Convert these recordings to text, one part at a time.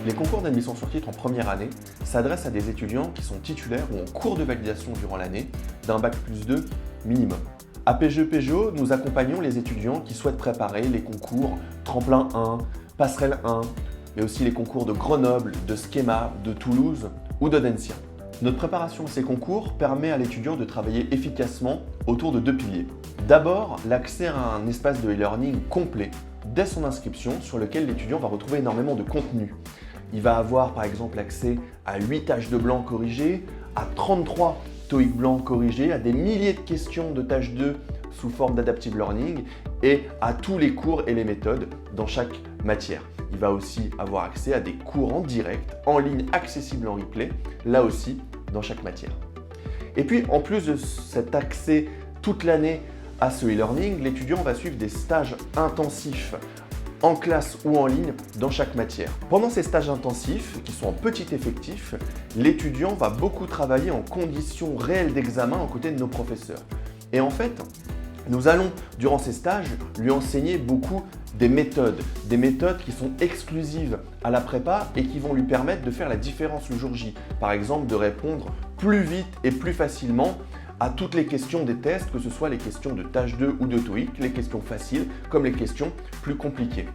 Les concours d'admission sur titre en première année s'adressent à des étudiants qui sont titulaires ou en cours de validation durant l'année d'un bac+2 minimum. À PGE-PGO, nous accompagnons les étudiants qui souhaitent préparer les concours Tremplin 1, Passerelle 1, mais aussi les concours de Grenoble, de Schema, de Toulouse ou d'Audencia. Notre préparation à ces concours permet à l'étudiant de travailler efficacement autour de deux piliers. D'abord, l'accès à un espace de e-learning complet dès son inscription sur lequel l'étudiant va retrouver énormément de contenu. Il va avoir par exemple accès à 8 tâches de blanc corrigées, à 33 TOEIC blancs corrigés, à des milliers de questions de tâche 2 sous forme d'adaptive learning et à tous les cours et les méthodes dans chaque matière. Il va aussi avoir accès à des cours en direct, en ligne, accessibles en replay, là aussi dans chaque matière. Et puis en plus de cet accès toute l'année à ce e-learning, l'étudiant va suivre des stages intensifs en classe ou en ligne dans chaque matière. Pendant ces stages intensifs, qui sont en petit effectif, l'étudiant va beaucoup travailler en conditions réelles d'examen aux côtés de nos professeurs. Et en fait, nous allons, durant ces stages, lui enseigner beaucoup des méthodes qui sont exclusives à la prépa et qui vont lui permettre de faire la différence le jour J. Par exemple, de répondre plus vite et plus facilement à toutes les questions des tests, que ce soit les questions de tâche 2 ou de TOEIC, les questions faciles comme les questions plus compliquées.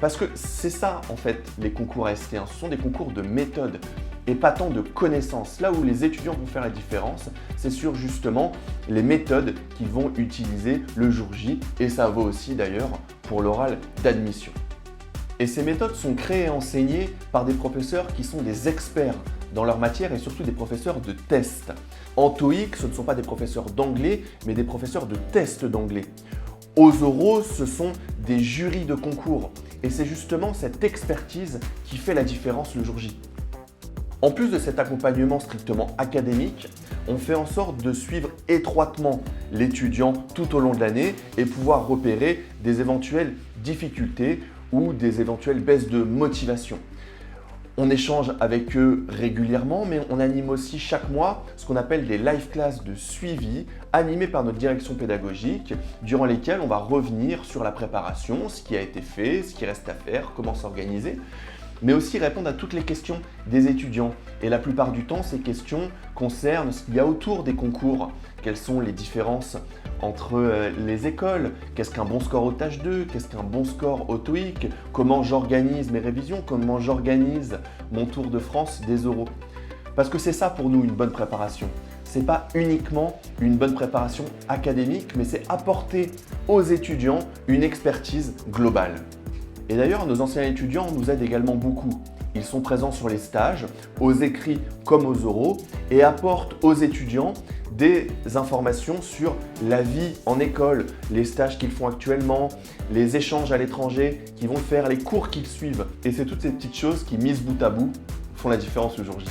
Parce que c'est ça en fait les concours AST1, ce sont des concours de méthode et pas tant de connaissances. Là où les étudiants vont faire la différence, c'est sur justement les méthodes qu'ils vont utiliser le jour J et ça vaut aussi d'ailleurs pour l'oral d'admission. Et ces méthodes sont créées et enseignées par des professeurs qui sont des experts dans leur matière et surtout des professeurs de test. En TOEIC, ce ne sont pas des professeurs d'anglais, mais des professeurs de test d'anglais. Aux oraux, ce sont des jurys de concours. Et c'est justement cette expertise qui fait la différence le jour J. En plus de cet accompagnement strictement académique, on fait en sorte de suivre étroitement l'étudiant tout au long de l'année et pouvoir repérer des éventuelles difficultés ou des éventuelles baisses de motivation. On échange avec eux régulièrement, mais on anime aussi chaque mois ce qu'on appelle des live classes de suivi animées par notre direction pédagogique, durant lesquelles on va revenir sur la préparation, ce qui a été fait, ce qui reste à faire, comment s'organiser, mais aussi répondre à toutes les questions des étudiants. Et la plupart du temps, ces questions concernent ce qu'il y a autour des concours. Quelles sont les différences entre les écoles? Qu'est-ce qu'un bon score au tâche 2? Qu'est-ce qu'un bon score au TOEIC? Comment j'organise mes révisions? Comment j'organise mon tour de France des oraux? Parce que c'est ça pour nous une bonne préparation. Ce n'est pas uniquement une bonne préparation académique, mais c'est apporter aux étudiants une expertise globale. Et d'ailleurs, nos anciens étudiants nous aident également beaucoup. Ils sont présents sur les stages, aux écrits comme aux oraux, et apportent aux étudiants des informations sur la vie en école, les stages qu'ils font actuellement, les échanges à l'étranger qu'ils vont faire, les cours qu'ils suivent. Et c'est toutes ces petites choses qui, mises bout à bout, font la différence le jour J.